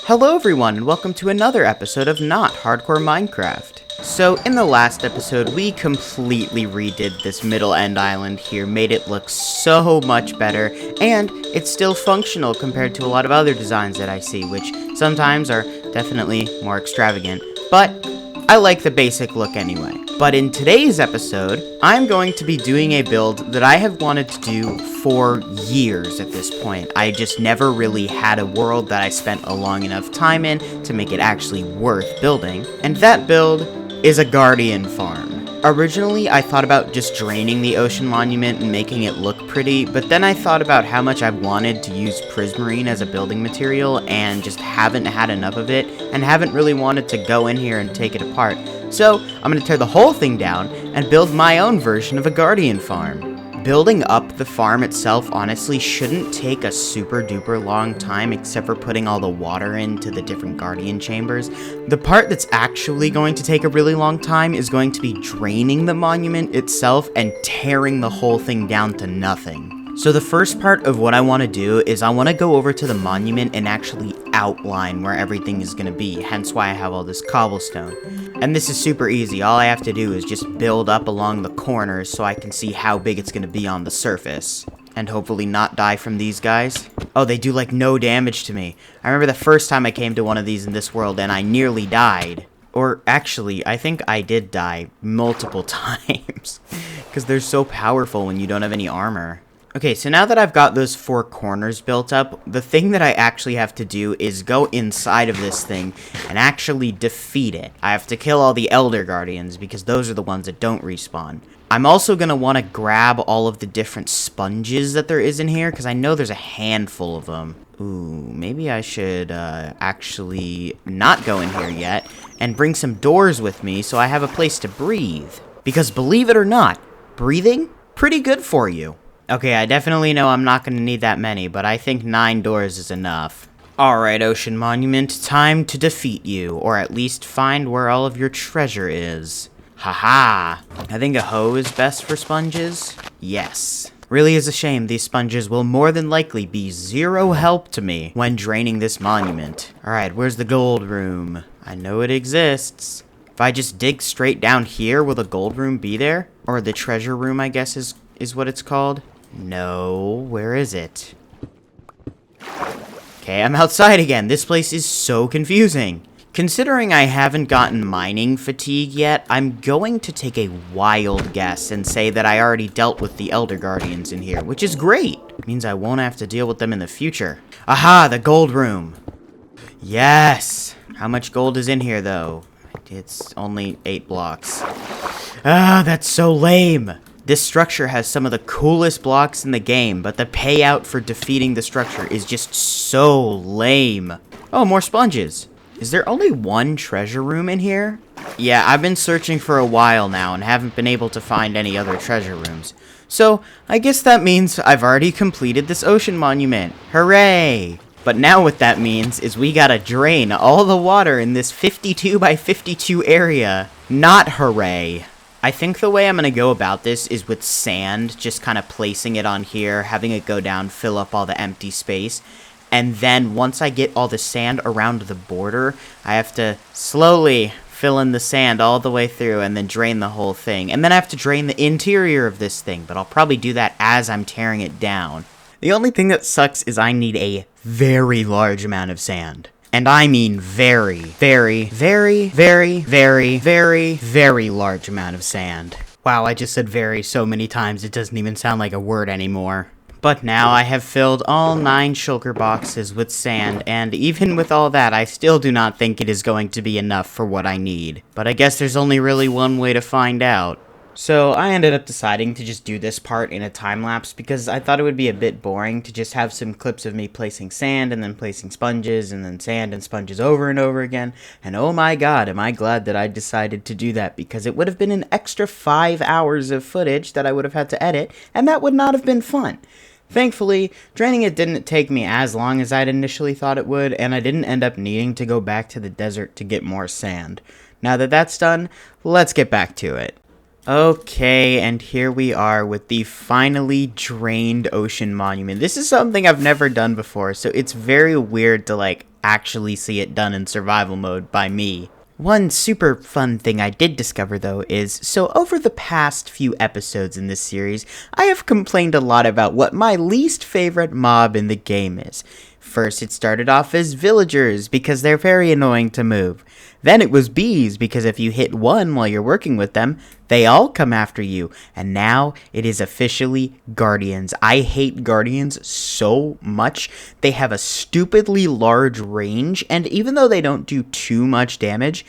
Hello everyone, and welcome to another episode of Not Hardcore Minecraft. So, in the last episode, we completely redid this middle end island here, made it look so much better, and it's still functional compared to a lot of other designs that I see, which sometimes are definitely more extravagant, but I like the basic look anyway. But in today's episode, I'm going to be doing a build that I have wanted to do for years at this point. I just never really had a world that I spent a long enough time in to make it actually worth building, and that build is a guardian farm. Originally, I thought about just draining the ocean monument and making it look pretty, but then I thought about how much I wanted to use prismarine as a building material and just haven't had enough of it and haven't really wanted to go in here and take it apart. So, I'm going to tear the whole thing down and build my own version of a guardian farm. Building up the farm itself honestly shouldn't take a super duper long time except for putting all the water into the different guardian chambers. The part that's actually going to take a really long time is going to be draining the monument itself and tearing the whole thing down to nothing. So the first part of what I want to do is I want to go over to the monument and actually outline where everything is going to be, hence why I have all this cobblestone. And this is super easy. All I have to do is just build up along the corners so I can see how big it's going to be on the surface. And hopefully not die from these guys. Oh, they do like no damage to me. I remember the first time I came to one of these in this world and I nearly died. Or actually, I think I did die multiple times. Because they're so powerful when you don't have any armor. Okay, so now that I've got those four corners built up, the thing that I actually have to do is go inside of this thing and actually defeat it. I have to kill all the Elder Guardians because those are the ones that don't respawn. I'm also going to want to grab all of the different sponges that there is in here because I know there's a handful of them. Ooh, maybe I should actually not go in here yet and bring some doors with me so I have a place to breathe. Because believe it or not, breathing, pretty good for you. Okay, I definitely know I'm not going to need that many, but I think 9 doors is enough. Alright, Ocean Monument, time to defeat you, or at least find where all of your treasure is. Haha! I think a hoe is best for sponges? Yes. Really is a shame these sponges will more than likely be zero help to me when draining this monument. Alright, where's the gold room? I know it exists. If I just dig straight down here, will the gold room be there? Or the treasure room, I guess is what it's called? No, where is it? Okay, I'm outside again. This place is so confusing. Considering I haven't gotten mining fatigue yet, I'm going to take a wild guess and say that I already dealt with the Elder Guardians in here, which is great. It means I won't have to deal with them in the future. Aha, the gold room. Yes. How much gold is in here, though? It's only 8 blocks. Ah, that's so lame. This structure has some of the coolest blocks in the game, but the payout for defeating the structure is just so lame. Oh, more sponges. Is there only one treasure room in here? Yeah, I've been searching for a while now and haven't been able to find any other treasure rooms. So, I guess that means I've already completed this ocean monument. Hooray! But now what that means is we gotta drain all the water in this 52 by 52 area. Not hooray. I think the way I'm going to go about this is with sand, just kind of placing it on here, having it go down, fill up all the empty space, and then once I get all the sand around the border, I have to slowly fill in the sand all the way through and then drain the whole thing. And then I have to drain the interior of this thing, but I'll probably do that as I'm tearing it down. The only thing that sucks is I need a very large amount of sand. And I mean very, very, very, very, very, very, very large amount of sand. Wow, I just said very so many times it doesn't even sound like a word anymore. But now I have filled all 9 shulker boxes with sand, and even with all that, I still do not think it is going to be enough for what I need. But I guess there's only really one way to find out. So I ended up deciding to just do this part in a time lapse because I thought it would be a bit boring to just have some clips of me placing sand and then placing sponges and then sand and sponges over and over again. And oh my god, am I glad that I decided to do that because it would have been an extra 5 hours of footage that I would have had to edit, and that would not have been fun. Thankfully, draining it didn't take me as long as I'd initially thought it would, and I didn't end up needing to go back to the desert to get more sand. Now that that's done, let's get back to it. Okay, and here we are with the finally drained ocean monument. This is something I've never done before, so it's very weird to, like, actually see it done in survival mode by me. One super fun thing I did discover though is, so over the past few episodes in this series, I have complained a lot about what my least favorite mob in the game is. First, it started off as villagers, because they're very annoying to move. Then it was bees, because if you hit one while you're working with them, they all come after you. And now it is officially guardians. I hate guardians so much. They have a stupidly large range, and even though they don't do too much damage,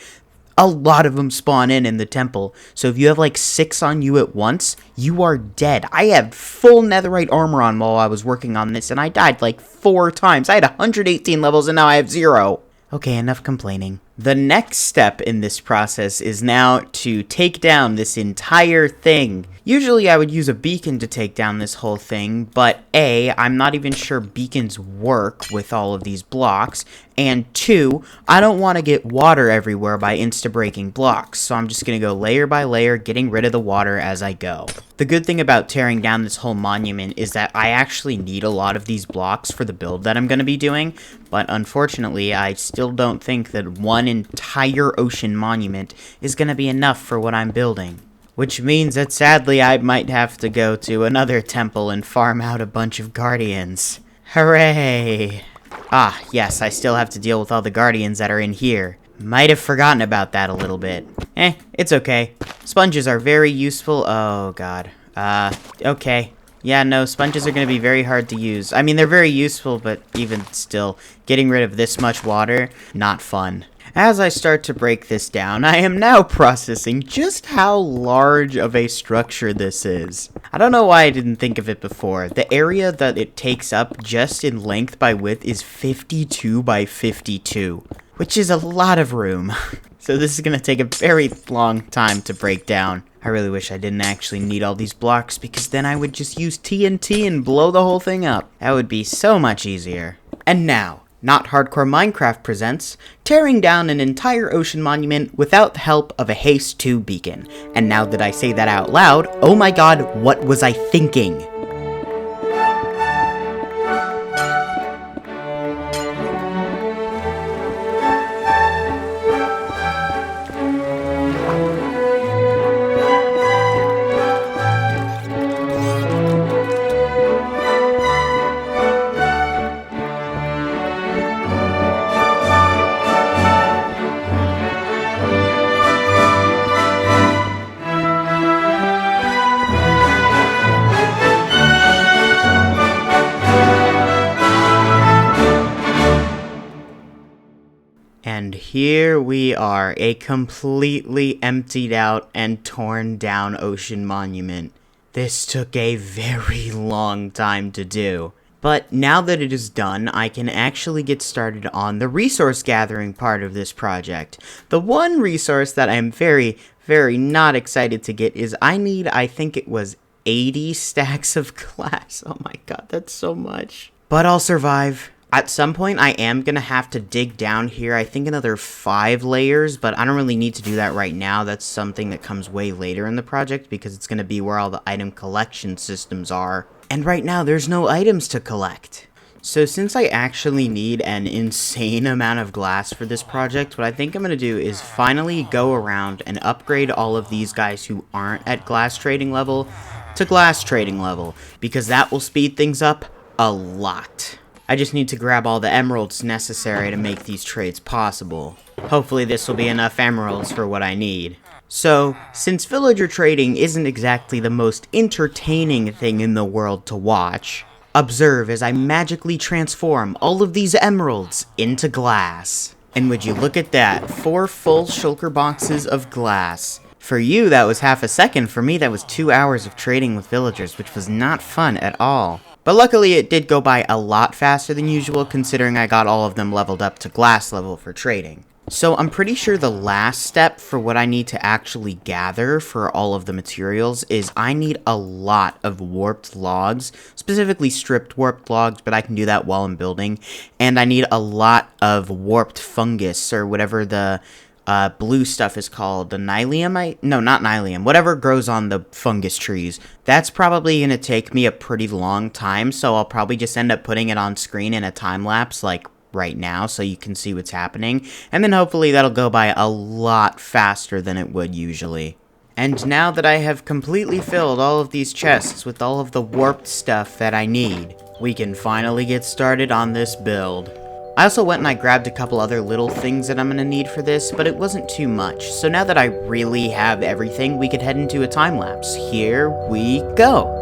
a lot of them spawn in the temple. So if you have like 6 on you at once, you are dead. I had full netherite armor on while I was working on this, and I died like 4 times. I had 118 levels, and now I have 0. Okay, enough complaining. The next step in this process is now to take down this entire thing. Usually I would use a beacon to take down this whole thing, but A, I'm not even sure beacons work with all of these blocks, and 2, I don't want to get water everywhere by insta-breaking blocks, so I'm just going to go layer by layer, getting rid of the water as I go. The good thing about tearing down this whole monument is that I actually need a lot of these blocks for the build that I'm going to be doing, but unfortunately I still don't think that one entire ocean monument is going to be enough for what I'm building. Which means that sadly I might have to go to another temple and farm out a bunch of guardians. Hooray! Ah, yes, I still have to deal with all the guardians that are in here. Might have forgotten about that a little bit. It's okay. Sponges are very useful. Oh, God. Okay. Yeah, no, sponges are going to be very hard to use. I mean, they're very useful, but even still, getting rid of this much water, not fun. As I start to break this down, I am now processing just how large of a structure this is. I don't know why I didn't think of it before. The area that it takes up just in length by width is 52 by 52, which is a lot of room. So this is going to take a very long time to break down. I really wish I didn't actually need all these blocks, because then I would just use TNT and blow the whole thing up. That would be so much easier. And now, Not Hardcore Minecraft presents tearing down an entire ocean monument without the help of a haste 2 beacon. And now that I say that out loud, oh my god, what was I thinking? And here we are, a completely emptied out and torn down ocean monument. This took a very long time to do. But now that it is done, I can actually get started on the resource gathering part of this project. The one resource that I'm very not excited to get is I think it was 80 stacks of glass. Oh my god, that's so much. But I'll survive. At some point, I am going to have to dig down here, I think another 5 layers, but I don't really need to do that right now. That's something that comes way later in the project, because it's going to be where all the item collection systems are. And right now, there's no items to collect. So since I actually need an insane amount of glass for this project, what I think I'm going to do is finally go around and upgrade all of these guys who aren't at glass trading level to glass trading level, because that will speed things up a lot. I just need to grab all the emeralds necessary to make these trades possible. Hopefully this will be enough emeralds for what I need. So, since villager trading isn't exactly the most entertaining thing in the world to watch, observe as I magically transform all of these emeralds into glass. And would you look at that, 4 full shulker boxes of glass. For you, that was half a second. For me, that was 2 hours of trading with villagers, which was not fun at all. But luckily, it did go by a lot faster than usual, considering I got all of them leveled up to glass level for trading. So I'm pretty sure the last step for what I need to actually gather for all of the materials is I need a lot of warped logs, specifically stripped warped logs, but I can do that while I'm building. And I need a lot of warped fungus, or whatever the blue stuff is called, the nylium? No, not nylium. Whatever grows on the fungus trees. That's probably going to take me a pretty long time, so I'll probably just end up putting it on screen in a time lapse, like right now so you can see what's happening, and then hopefully that'll go by a lot faster than it would usually. And now that I have completely filled all of these chests with all of the warped stuff that I need, we can finally get started on this build. I also went and I grabbed a couple other little things that I'm going to need for this, but it wasn't too much. So now that I really have everything, we could head into a time lapse. Here we go!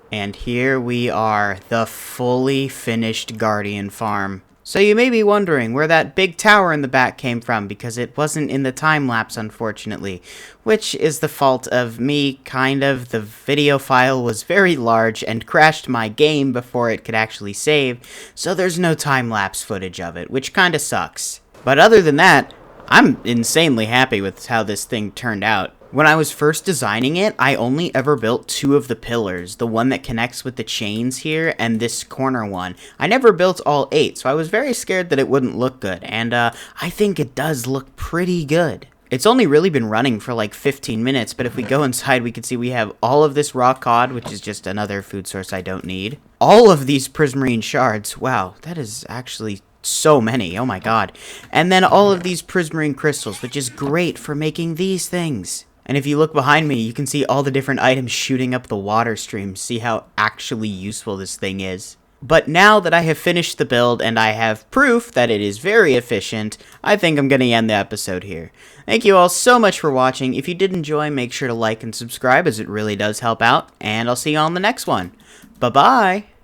And here we are, the fully finished Guardian farm. So you may be wondering where that big tower in the back came from, because it wasn't in the time-lapse, unfortunately. Which is the fault of me, kind of. The video file was very large and crashed my game before it could actually save, so there's no time-lapse footage of it, which kinda sucks. But other than that, I'm insanely happy with how this thing turned out. When I was first designing it, I only ever built 2 of the pillars, the one that connects with the chains here, and this corner one. I never built all 8, so I was very scared that it wouldn't look good, and I think it does look pretty good. It's only really been running for like 15 minutes, but if we go inside, we can see we have all of this raw cod, which is just another food source I don't need. All of these prismarine shards. Wow, that is actually so many. Oh my god. And then all of these prismarine crystals, which is great for making these things. And if you look behind me, you can see all the different items shooting up the water stream. See how actually useful this thing is. But now that I have finished the build and I have proof that it is very efficient, I think I'm going to end the episode here. Thank you all so much for watching. If you did enjoy, make sure to like and subscribe, as it really does help out. And I'll see you on the next one. Bye-bye!